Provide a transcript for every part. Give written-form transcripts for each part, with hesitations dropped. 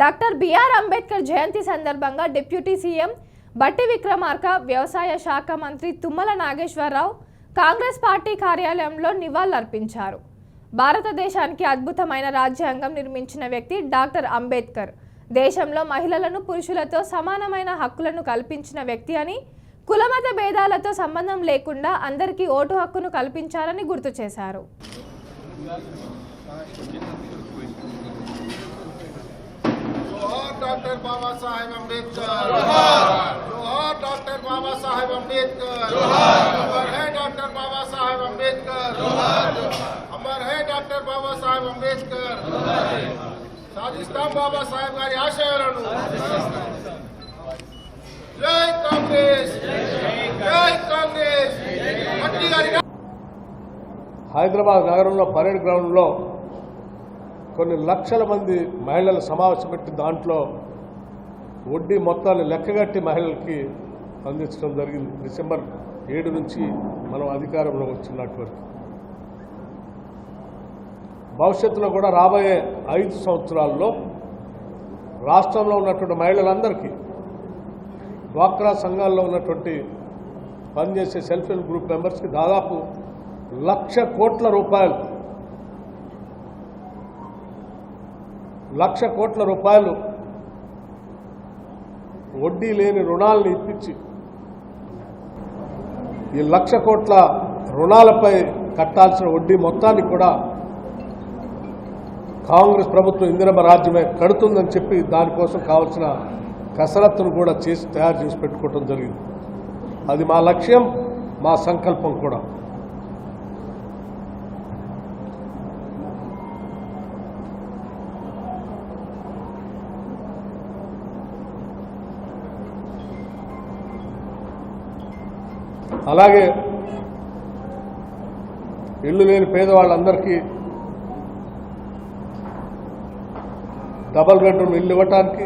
Doctor BR Ambedkar జయంతి సందర్భంగా deputy CM బట్టి విక్రమార్క, వ్యవసాయ శాఖ మంత్రి తుమ్మల నాగేశ్వరరావు కాంగ్రెస్ పార్టీ కార్యాలయంలో నివాళులర్పించారు. భారతదేశానికి అద్భుతమైన రాజ్యాంగం నిర్మించిన వ్యక్తి డాక్టర్ అంబేద్కర్. దేశంలో మహిళలను పురుషులతో సమానమైన హక్కులను కల్పించిన వ్యక్తి అని, కులమత భేదాలతో సంబంధం లేకుండా అందరికీ ఓటు హక్కును కల్పించాలని గుర్తు చేశారు. डॉक्टर बाबा साहेब अम्बेडकर, जोहार डॉक्टर बाबा साहेब अम्बेडकर, अमर है डॉक्टर बाबा साहेब अम्बेडकर, अमर है डॉक्टर बाबा साहेब अम्बेडकर. साधिस्तां बाबा साहेब गारी आशयाలను जय कांग्रेस, जय कांग्रेस. मट्टी गारी హైదరాబాద్ నగరంలో పరేడ్ గ్రౌండ్లో కొన్ని లక్షల మంది మహిళలు సమావేశం పెట్టి దాంట్లో వడ్డీ మొత్తాన్ని లెక్కగట్టి మహిళలకి అందించడం జరిగింది. డిసెంబర్ 7 నుంచి మనం అధికారంలో వచ్చినట్టు వరకు. భవిష్యత్తులో కూడా రాబోయే 5 సంవత్సరాల్లో రాష్ట్రంలో ఉన్నటువంటి మహిళలందరికీ, డ్వాక్రా సంఘాల్లో ఉన్నటువంటి పనిచేసే సెల్ఫ్ హెల్ప్ గ్రూప్ మెంబర్స్కి దాదాపు 1,00,000 కోట్ల రూపాయలు, 1,00,000 కోట్ల రూపాయలు వడ్డీ లేని రుణాలను ఇప్పించి ఈ 1,00,000 కోట్ల రుణాలపై కట్టాల్సిన వడ్డీ మొత్తాన్ని కూడా కాంగ్రెస్ ప్రభుత్వం ఇందిరమ్మ రాజ్యమే కడుతుందని చెప్పి దానికోసం కావాల్సిన కసరత్తును కూడా తయారు చేసి పెట్టుకోవడం జరిగింది. అది మా లక్ష్యం, మా సంకల్పం కూడా. అలాగే ఇల్లు లేని పేదవాళ్ళందరికీ డబల్ బెడ్రూమ్ ఇల్లు ఇవ్వటానికి,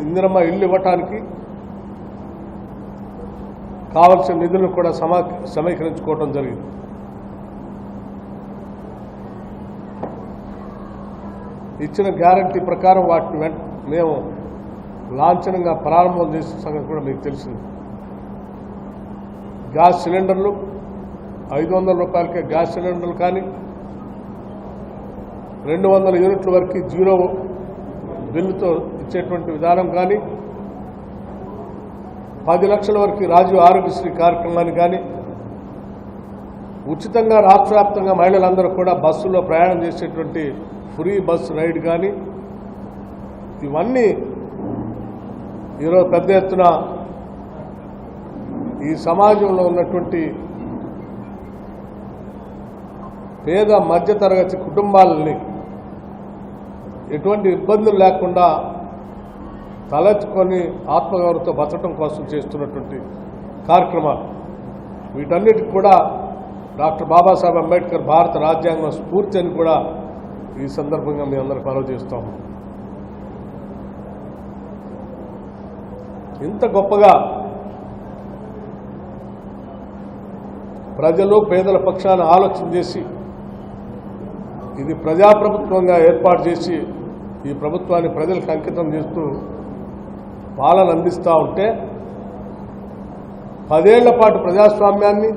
ఇందిరమ్మ ఇల్లు ఇవ్వటానికి కావలసిన నిధులను కూడా సమీకరించుకోవడం జరిగింది. ఇచ్చిన గ్యారంటీ ప్రకారం వాటిని మేము లాంఛనంగా ప్రారంభం చేసిన సంగతి కూడా మీకు తెలిసింది. గ్యాస్ సిలిండర్లు 500 రూపాయలకే గ్యాస్ సిలిండర్లు కానీ, 200 యూనిట్ల వరకు జీరో బిల్లుతో ఇచ్చేటువంటి విధానం కానీ, 10 లక్షల వరకు రాజీవ్ ఆరోగ్యశ్రీ కార్యక్రమాన్ని కానీ, ఉచితంగా రాష్ట్ర వ్యాప్తంగా మహిళలందరూ కూడా బస్సులో ప్రయాణం చేసేటువంటి ఫ్రీ బస్ రైడ్ కానీ, ఇవన్నీ ఈరోజు పెద్ద ఎత్తున ఈ సమాజంలో ఉన్నటువంటి పేద మధ్యతరగతి కుటుంబాలని ఎటువంటి ఇబ్బందులు లేకుండా తలెత్తుకొని ఆత్మగౌరవంతో బతకడం కోసం చేస్తున్నటువంటి కార్యక్రమాలు. వీటన్నిటికి కూడా డాక్టర్ బాబాసాహెబ్ అంబేద్కర్ భారత రాజ్యాంగం స్ఫూర్తి అని కూడా ఈ సందర్భంగా మీ అందరికి మనవి చేస్తాము. ఇంత గొప్పగా ప్రజలు పేదల పక్షాన ఆలోచన చేసి ఇది ప్రజాప్రభుత్వంగా ఏర్పాటు చేసి ఈ ప్రభుత్వాన్ని ప్రజలకు అంకితం చేస్తూ పాలన అందిస్తూ ఉంటే, 10 ఏళ్ల పాటు ప్రజాస్వామ్యాన్ని,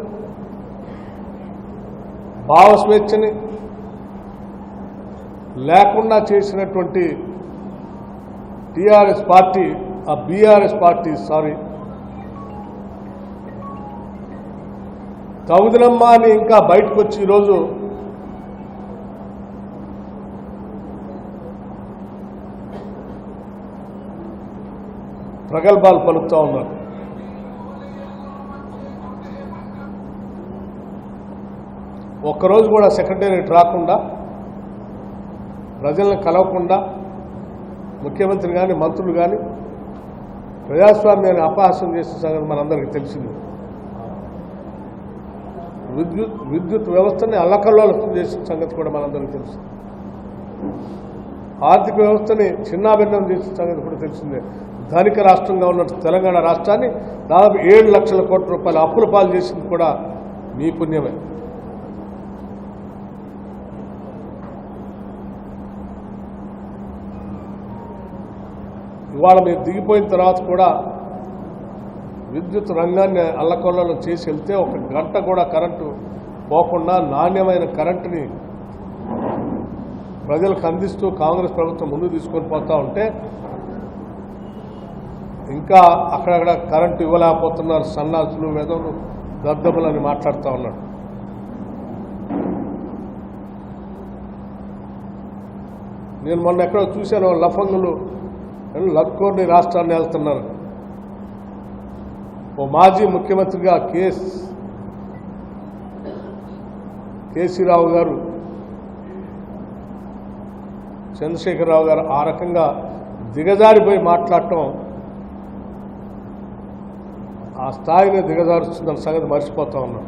భావస్వేచ్ఛని లేకుండా చేసినటువంటి టీఆర్ఎస్ పార్టీ, బీఆర్ఎస్ పార్టీ తగుదనమ్మా అని ఇంకా బయటకు వచ్చి ఈరోజు ప్రగల్భాలు పలుకుతూ ఉన్నారు. ఒక్కరోజు కూడా సెక్రటేరియట్ రాకుండా, ప్రజలను కలవకుండా ముఖ్యమంత్రి కానీ మంత్రులు కానీ ప్రజాస్వామ్యాన్ని అపహాస్యం చేసిన సంగతి మనందరికీ తెలిసింది. విద్యుత్ వ్యవస్థని అల్లకల్లోలం చేసిన సంగతి కూడా మనందరికీ తెలుసు. ఆర్థిక వ్యవస్థని చిన్నాభిన్నం చేసిన సంగతి కూడా తెలిసిందే. ధనిక రాష్ట్రంగా ఉన్న తెలంగాణ రాష్ట్రాన్ని దాదాపు 7 లక్షల కోట్ల రూపాయల అప్పుల పాలు చేసింది కూడా మీ పుణ్యమే. ఇవాళ మీరు దిగిపోయిన తర్వాత కూడా విద్యుత్ రంగాన్ని అల్లకొల్లలో చేసి వెళ్తే 1 గంట కూడా కరెంటు పోకుండా నాణ్యమైన కరెంటుని ప్రజలకు అందిస్తూ కాంగ్రెస్ ప్రభుత్వం ముందుకు తీసుకొని పోతా ఉంటే ఇంకా అక్కడక్కడ కరెంటు ఇవ్వలేకపోతున్నారు, సన్నాసులు వెదవులు దద్దములు అని మాట్లాడుతూ ఉన్నాడు. నేను మొన్న ఎక్కడో చూశాను, లఫంగులు లక్కోని రాష్ట్రాన్ని వెళ్తున్నారు. ఓ మాజీ ముఖ్యమంత్రిగా కేసీరావు గారు, చంద్రశేఖరరావు గారు ఆ రకంగా దిగజారిపోయి మాట్లాడటం ఆ స్థాయిని దిగజారుస్తుందన్న సంగతి మర్చిపోతా ఉన్నాం.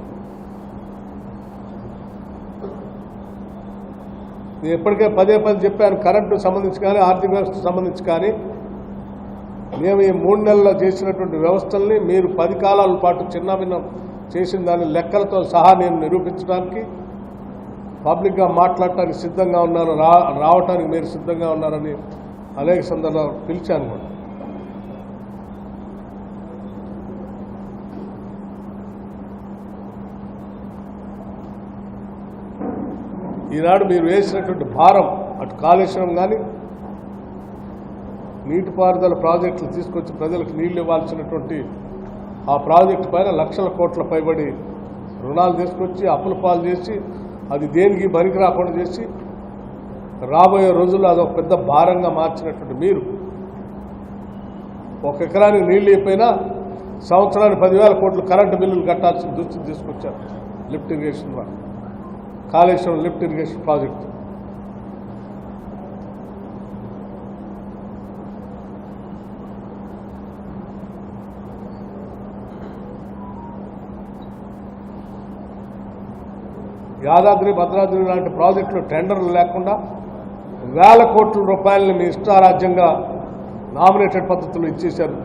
నేను ఇప్పటికే పదే చెప్పాను, కరెంటు సంబంధించి కానీ ఆర్థిక వ్యవస్థకు సంబంధించి కానీ మేము ఈ 3 నెలల్లో చేసినటువంటి వ్యవస్థల్ని మీరు 10 కాలాల పాటు చిన్నభిన్నం చేసిన దాని లెక్కలతో సహా నేను నిరూపించడానికి, పబ్లిక్గా మాట్లాడటానికి సిద్ధంగా ఉన్నారు, రావటానికి మీరు సిద్ధంగా ఉన్నారని అనేక సందర్భాలు పిలిచాను కూడా. ఈనాడు మీరు వేసినటువంటి భారం, అటు కాళేశ్వరం కానీ నీటిపారుదల ప్రాజెక్టులు తీసుకొచ్చి ప్రజలకు నీళ్లు ఇవ్వాల్సినటువంటి ఆ ప్రాజెక్టు పైన లక్షల కోట్ల పైబడి రుణాలు తీసుకొచ్చి అప్పుల పాలు చేసి అది దేనికి పనికి రాకుండా చేసి రాబోయే రోజుల్లో అదొక పెద్ద భారంగా మార్చినటువంటి మీరు 1 ఎకరానికి నీళ్లు అయిపోయినా సంవత్సరానికి 10,000 కోట్లు కరెంటు బిల్లులు కట్టాల్సిన దుస్థితి తీసుకొచ్చారు. లిఫ్ట్ ఇరిగేషన్ ద్వారా Kaleshwaram lift irrigation project. Yadadri Bhadradri లాంటి ప్రాజెక్టులు టెండర్లు లేకుండా వేల కోట్ల రూపాయలని మీ ఇష్టారాజ్యంగా నామినేటెడ్ పద్ధతులు ఇచ్చేశారు.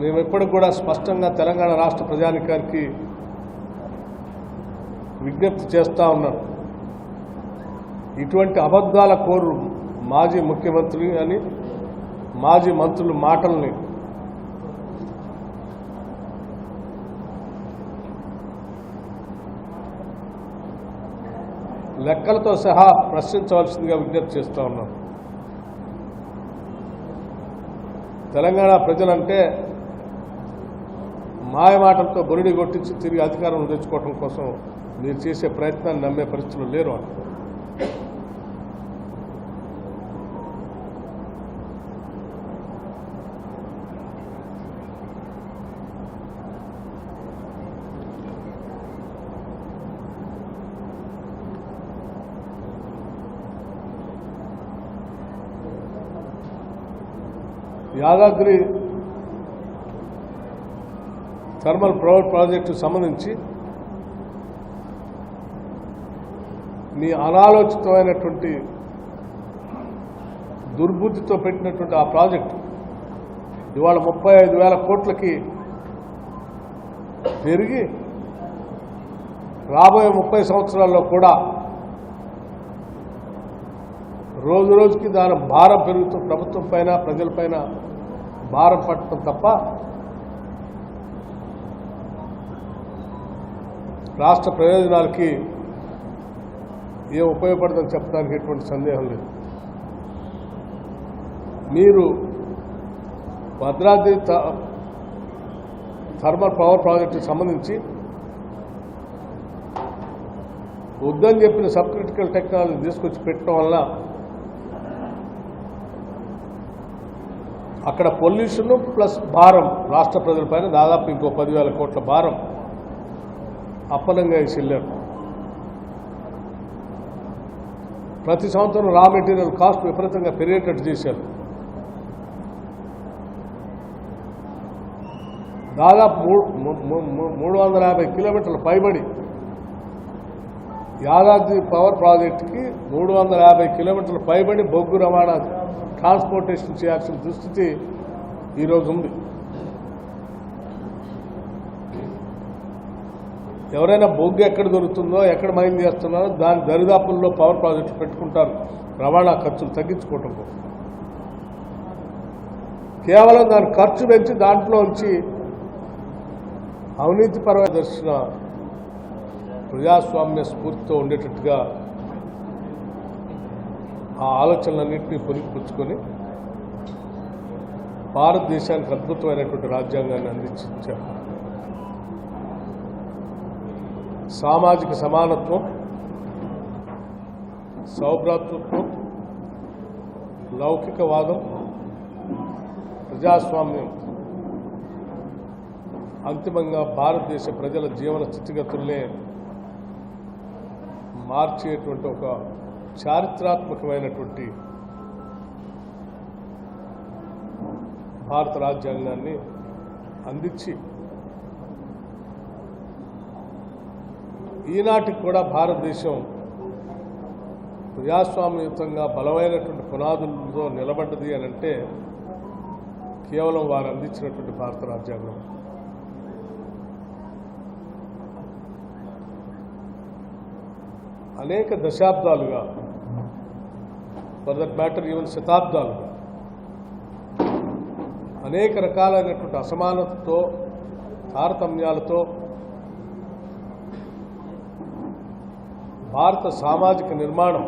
మేము ఎప్పటికి కూడా స్పష్టంగా తెలంగాణ రాష్ట్ర ప్రజానికానికి విజ్ఞప్తి చేస్తూ ఉన్నాం. ఇటువంటి అబద్ధాల కోరు మాజీ ముఖ్యమంత్రి అని మాజీ మంత్రుల మాటల్ని లెక్కలతో సహా ప్రశ్నించవలసిందిగా విజ్ఞప్తి చేస్తూ ఉన్నాం. తెలంగాణ ప్రజలంటే మాయమాటలతో బొరిడి కొట్టించి తిరిగి అధికారం తెచ్చుకోవడం కోసం మీరు చేసే ప్రయత్నాన్ని నమ్మే పరిస్థితులు లేరు. యాదాద్రి థర్మల్ పవర్ ప్రాజెక్టు సంబంధించి మీ అనాలోచితమైనటువంటి దుర్బుద్ధితో పెట్టినటువంటి ఆ ప్రాజెక్టు ఇవాళ 35,000 కోట్లకి పెరిగి రాబోయే 30 సంవత్సరాల్లో కూడా రోజు రోజుకి దాని భారం పెరుగుతూ ప్రభుత్వం పైన ప్రజలపైన భారం పట్టడం తప్ప రాష్ట్ర ప్రయోజనాలకి ఏం ఉపయోగపడదని చెప్పడానికి ఎటువంటి సందేహం లేదు. మీరు భద్రాద్రి థర్మల్ పవర్ ప్రాజెక్టుకి సంబంధించి వద్దని చెప్పిన సబ్ క్రిటికల్ టెక్నాలజీ తీసుకొచ్చి పెట్టడం వల్ల అక్కడ పొల్యూషన్ ప్లస్ భారం రాష్ట్ర ప్రజలపైన దాదాపు ఇంకో 10,000 కోట్ల భారం అప్పనంగా వేసిల్లారు. ప్రతి సంవత్సరం రా మెటీరియల్ కాస్ట్ విపరీతంగా పెరిగేటట్టు చేశారు. దాదాపు 350 కిలోమీటర్ల పైబడి యాదాద్రి పవర్ ప్రాజెక్టుకి 350 కిలోమీటర్ల పైబడి బొగ్గు రవాణా ట్రాన్స్పోర్టేషన్ చేయాల్సిన దుస్థితి ఈరోజు ఉంది. ఎవరైనా బొగ్గు ఎక్కడ దొరుకుతుందో, ఎక్కడ మైన్ చేస్తున్నారో దాని దరిదాపుల్లో పవర్ ప్రాజెక్టు పెట్టుకుంటారు రవాణా ఖర్చులు తగ్గించుకోవటం కోసం. కేవలం దాని ఖర్చు పెంచి దాంట్లో ఉంచి అవినీతిపరమైన దర్శన ప్రజాస్వామ్య స్ఫూర్తితో ఉండేటట్టుగా ఆ ఆలోచనలన్నింటినీ పొలిపుచ్చుకొని భారతదేశానికి అద్భుతమైనటువంటి రాజ్యాంగాన్ని అందించారు. సామాజిక సమానత్వం, సౌభ్రాతృత్వం, లౌకికవాదం, ప్రజాస్వామ్యం అంతిమంగా భారతదేశ ప్రజల జీవన స్థితిగతుల్నే మార్చేటువంటి ఒక చారిత్రాత్మకమైనటువంటి భారత రాజ్యాంగాన్ని అందించి ఈనాటికి కూడా భారతదేశం ప్రజాస్వామ్యయుతంగా బలమైనటువంటి పునాదులతో నిలబడ్డది అని అంటే కేవలం వారు అందించినటువంటి భారత రాజ్యాంగం. అనేక దశాబ్దాలుగా, ఫర్ దట్ మ్యాటర్ ఈవెన్ శతాబ్దాలుగా అనేక రకాలైనటువంటి అసమానతతో, తారతమ్యాలతో భారత సామాజిక నిర్మాణం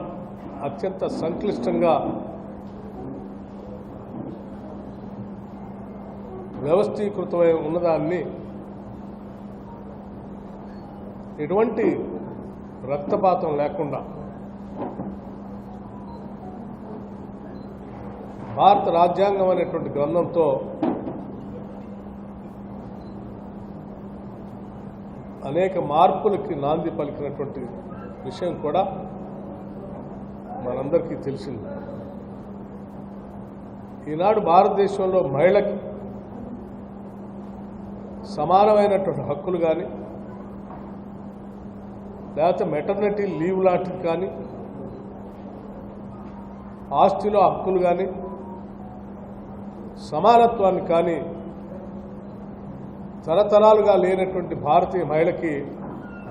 అత్యంత సంక్లిష్టంగా వ్యవస్థీకృతమై ఉన్నదాన్ని ఎటువంటి రక్తపాతం లేకుండా భారత రాజ్యాంగం అనేటువంటి గ్రంథంతో అనేక మార్పులకి నాంది పలికినటువంటి విషయం కూడా మనందరికీ తెలిసింది. ఈనాడు భారతదేశంలో మహిళకి సమానమైనటువంటి హక్కులు కానీ, లేకపోతే మెటర్నిటీ లీవ్ లాంటివి కానీ, ఆస్తిలో హక్కులు కానీ, సమానత్వాన్ని కానీ తరతరాలుగా లేనటువంటి భారతీయ మహిళకి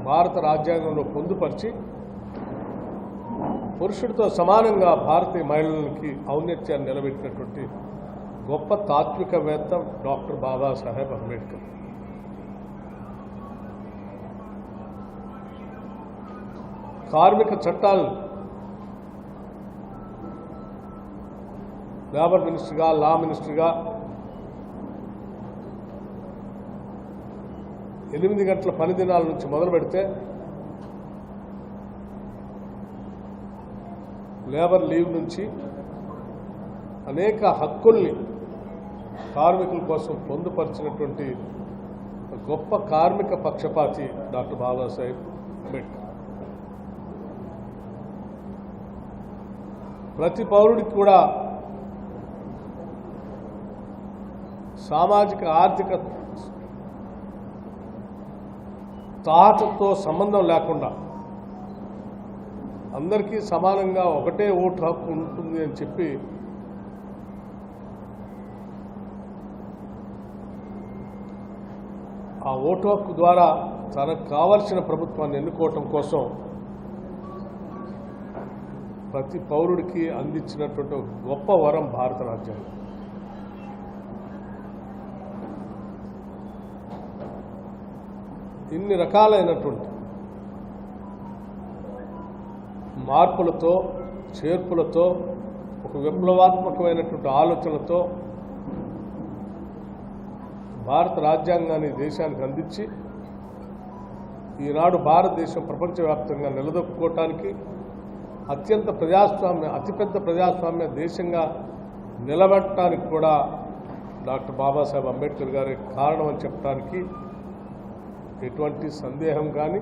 భారత రాజ్యాంగంలో పొందుపరిచి పురుషుడితో సమానంగా భారతీయ మహిళలకి ఔన్నత్యాన్ని నిలబెట్టినటువంటి గొప్ప తాత్వికవేత్త డాక్టర్ బాబాసాహెబ్ అంబేద్కర్. కార్మిక చట్టాలు లేబర్ మినిస్టర్గా, లా మినిస్టర్గా 8 గంటల పని దినాల నుంచి మొదలు పెడితే లేబర్ లీవ్ నుంచి అనేక హక్కుల్ని కార్మికుల కోసం పొందుపరిచినటువంటి గొప్ప కార్మిక పక్షపాతి డాక్టర్ బాబాసాహెబ్ అంబేద్కర్. ప్రతి పౌరుడికి కూడా సామాజిక ఆర్థిక తాహతతో సంబంధం లేకుండా అందరికీ సమానంగా ఒకటే ఓటు హక్కు ఉంటుంది అని చెప్పి ఆ ఓటు హక్కు ద్వారా తనకు కావలసిన ప్రభుత్వాన్ని ఎన్నుకోవటం కోసం ప్రతి పౌరుడికి అందించినటువంటి గొప్ప వరం భారత రాజ్యాంగం. ఇన్ని రకాలైనటువంటి మార్పులతో, చేర్పులతో, ఒక విప్లవాత్మకమైనటువంటి ఆలోచనలతో భారత రాజ్యాంగాన్ని దేశానికి అందించి ఈనాడు భారతదేశం ప్రపంచవ్యాప్తంగా నిలదొక్కుకోవటానికి అతిపెద్ద ప్రజాస్వామ్య దేశంగా నిలబెట్టడానికి కూడా డాక్టర్ బాబాసాహెబ్ అంబేద్కర్ గారి కారణం అని చెప్పడానికి ఎటువంటి సందేహం కానీ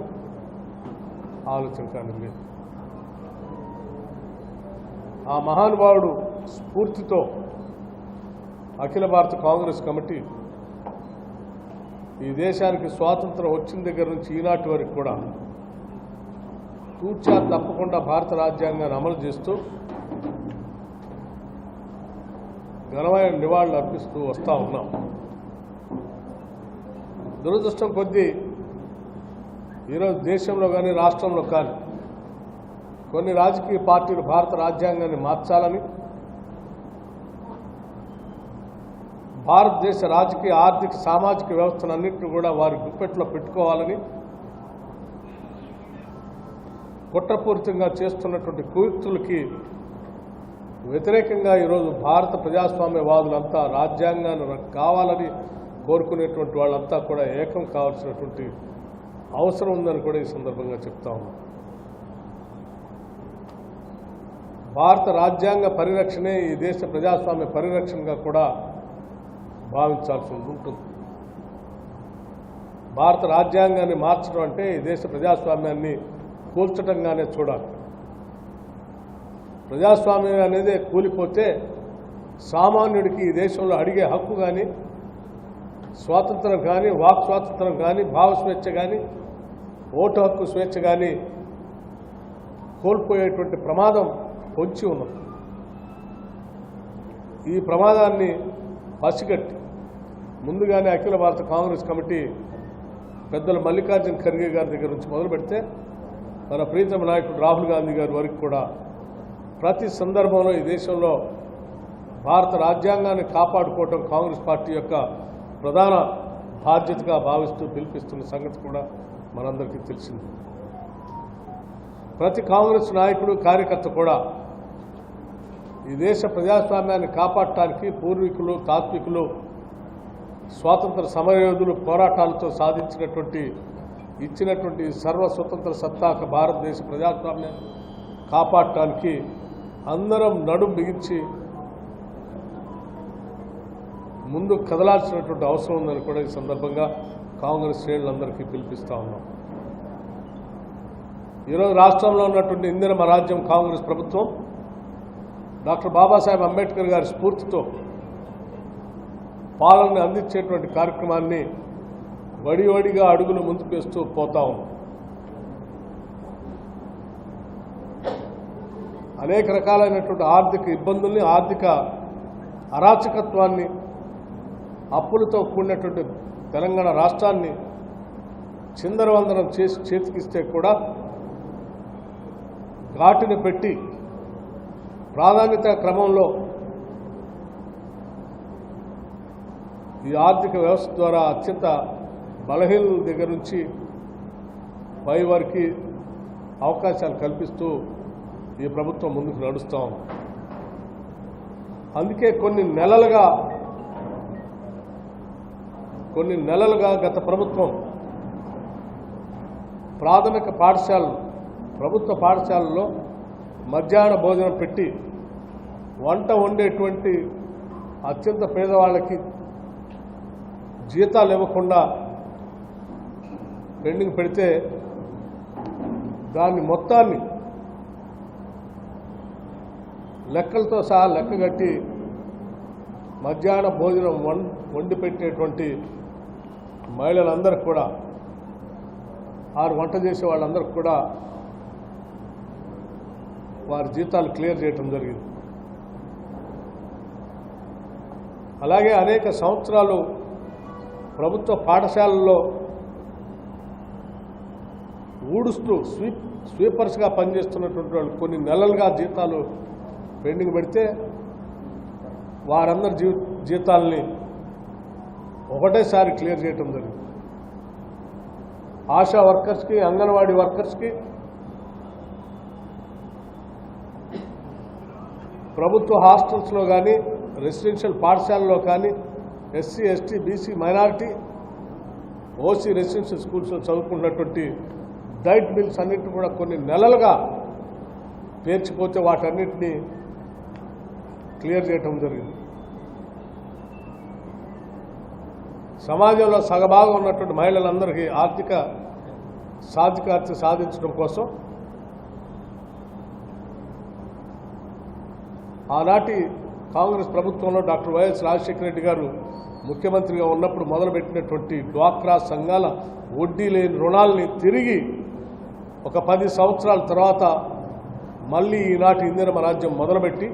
ఆలోచన కానీ లేదు. ఆ మహానుభావుడు స్ఫూర్తితో అఖిల భారత కాంగ్రెస్ కమిటీ ఈ దేశానికి స్వాతంత్రం వచ్చిన దగ్గర నుంచి ఈనాటి వరకు కూడా తూచా తప్పకుండా భారత రాజ్యాంగాన్ని అమలు చేస్తూ ఘనమైన నివాళులు అర్పిస్తూ వస్తూ ఉన్నాం. దురదృష్టం కొద్దీ ఈరోజు దేశంలో కానీ రాష్ట్రంలో కానీ కొన్ని రాజకీయ పార్టీలు భారత రాజ్యాంగాన్ని మార్చాలని, భారతదేశ రాజకీయ ఆర్థిక సామాజిక వ్యవస్థలన్నింటినీ కూడా వారి గుప్పెట్లో పెట్టుకోవాలని కుట్రపూరితంగా చేస్తున్నటువంటి కుయుక్తులకి వ్యతిరేకంగా ఈరోజు భారత ప్రజాస్వామ్యవాదులంతా రాజ్యాంగాన్ని కావాలని కోరుకునేటువంటి వాళ్ళంతా కూడా ఏకం కావాల్సినటువంటి అవసరం ఉందని కూడా ఈ సందర్భంగా చెప్తా ఉన్నాం. భారత రాజ్యాంగ పరిరక్షణే ఈ దేశ ప్రజాస్వామ్య పరిరక్షణగా కూడా భావించాల్సి ఉంటుంది. భారత రాజ్యాంగాన్ని మార్చడం అంటే ఈ దేశ ప్రజాస్వామ్యాన్ని కూల్చడంగానే చూడాలి. ప్రజాస్వామ్యం అనేది కూలిపోతే సామాన్యుడికి ఈ దేశంలో అడిగే హక్కు కానీ, స్వాతంత్రం కానీ, వాక్ స్వాతంత్రం కానీ, భావస్వేచ్ఛ కానీ, ఓటు హక్కు స్వేచ్ఛ కానీ కోల్పోయేటువంటి ప్రమాదం పొంచి ఉన్నది. ఈ ప్రమాదాన్ని పసిగట్టి ముందుగానే అఖిల భారత కాంగ్రెస్ కమిటీ పెద్దలు మల్లికార్జున ఖర్గే గారి దగ్గర నుంచి మొదలు పెడితే మన ప్రీతమ నాయకుడు రాహుల్ గాంధీ గారి వరకు కూడా ప్రతి సందర్భంలో ఈ దేశంలో భారత రాజ్యాంగాన్ని కాపాడుకోవటం కాంగ్రెస్ పార్టీ యొక్క ప్రధాన బాధ్యతగా భావిస్తూ పిలిపిస్తున్న సంగతి కూడా మనందరికీ తెలిసింది. ప్రతి కాంగ్రెస్ నాయకుడు కార్యకర్త కూడా ఈ దేశ ప్రజాస్వామ్యాన్ని కాపాడటానికి పూర్వీకులు, తాత్వికులు, స్వాతంత్ర సమరయోధులు పోరాటాలతో సాధించినటువంటి ఇచ్చినటువంటి సర్వ స్వతంత్ర సత్తాక భారతదేశ ప్రజాస్వామ్యాన్ని కాపాడటానికి అందరం నడుం బిగించి ముందు కదలాల్సినటువంటి అవసరం ఉందని కూడా ఈ సందర్భంగా కాంగ్రెస్ శ్రేణులందరికీ పిలిపిస్తా ఉన్నాం. ఈరోజు రాష్ట్రంలో ఉన్నటువంటి ఇందిరమ రాజ్యం కాంగ్రెస్ ప్రభుత్వం డాక్టర్ బాబాసాహెబ్ అంబేద్కర్ గారి స్ఫూర్తితో పాలనని అందించేటువంటి కార్యక్రమాన్ని వడివడిగా అడుగులు ముందుకు వేస్తూ పోతా ఉన్నాం. అనేక రకాలైనటువంటి ఆర్థిక ఇబ్బందుల్ని, ఆర్థిక అరాచకత్వాన్ని, అప్పులతో కూడినటువంటి తెలంగాణ రాష్ట్రాన్ని చిందరవందనం చేసి చేతికిస్తే కూడా ఘాటుని పెట్టి ప్రాధాన్యత క్రమంలో ఈ ఆర్థిక వ్యవస్థ ద్వారా అత్యంత బలహీనుల దగ్గర నుంచి పై వారికి అవకాశాలు కల్పిస్తూ ఈ ప్రభుత్వం ముందుకు నడుస్తూ ఉంది. అందుకే కొన్ని నెలలుగా గత ప్రభుత్వం ప్రాథమిక పాఠశాలలు, ప్రభుత్వ పాఠశాలల్లో మధ్యాహ్న భోజనం పెట్టి వంట వండేటువంటి అత్యంత పేదవాళ్ళకి జీతాలు ఇవ్వకుండా పెండింగ్ పెడితే దాన్ని మొత్తాన్ని లెక్కలతో సహా లెక్కగట్టి మధ్యాహ్న భోజనం వండి పెట్టేటువంటి మహిళలందరికీ కూడా, వంట చేసే వాళ్ళందరికీ కూడా వారి జీతాలు క్లియర్ చేయడం జరిగింది. అలాగే అనేక సంవత్సరాలు ప్రభుత్వ పాఠశాలల్లో ఊడుస్తూ స్వీపర్స్గా పనిచేస్తున్నటువంటి వాళ్ళు కొన్ని నెలలుగా జీతాలు పెండింగ్ పెడితే వారందరి జీతాలని ఒకటేసారి క్లియర్ చేయటం జరిగింది. ఆశా వర్కర్స్కి, అంగన్వాడీ వర్కర్స్కి, ప్రభుత్వ హాస్టల్స్లో కానీ, రెసిడెన్షియల్ పాఠశాలలో కానీ, SC, ST, BC, minority, OC residential స్కూల్స్లో చదువుకున్నటువంటి డైట్ బిల్స్ అన్నింటినీ కూడా కొన్ని నెలలుగా పేర్చిపోతే వాటన్నిటినీ క్లియర్ చేయటం జరిగింది. సమాజంలో సగభాగం ఉన్నటువంటి మహిళలందరికీ ఆర్థిక సాధికారత సాధించడం కోసం ఆనాటి కాంగ్రెస్ ప్రభుత్వంలో డాక్టర్ వైఎస్ రాజశేఖర రెడ్డి గారు ముఖ్యమంత్రిగా ఉన్నప్పుడు మొదలుపెట్టినటువంటి డ్వాక్రా సంఘాల వడ్డీ లేని రుణాలని తిరిగి ఒక 10 సంవత్సరాల తర్వాత మళ్ళీ ఈనాటి ఇందిరమ్మ రాజ్యం మొదలుపెట్టి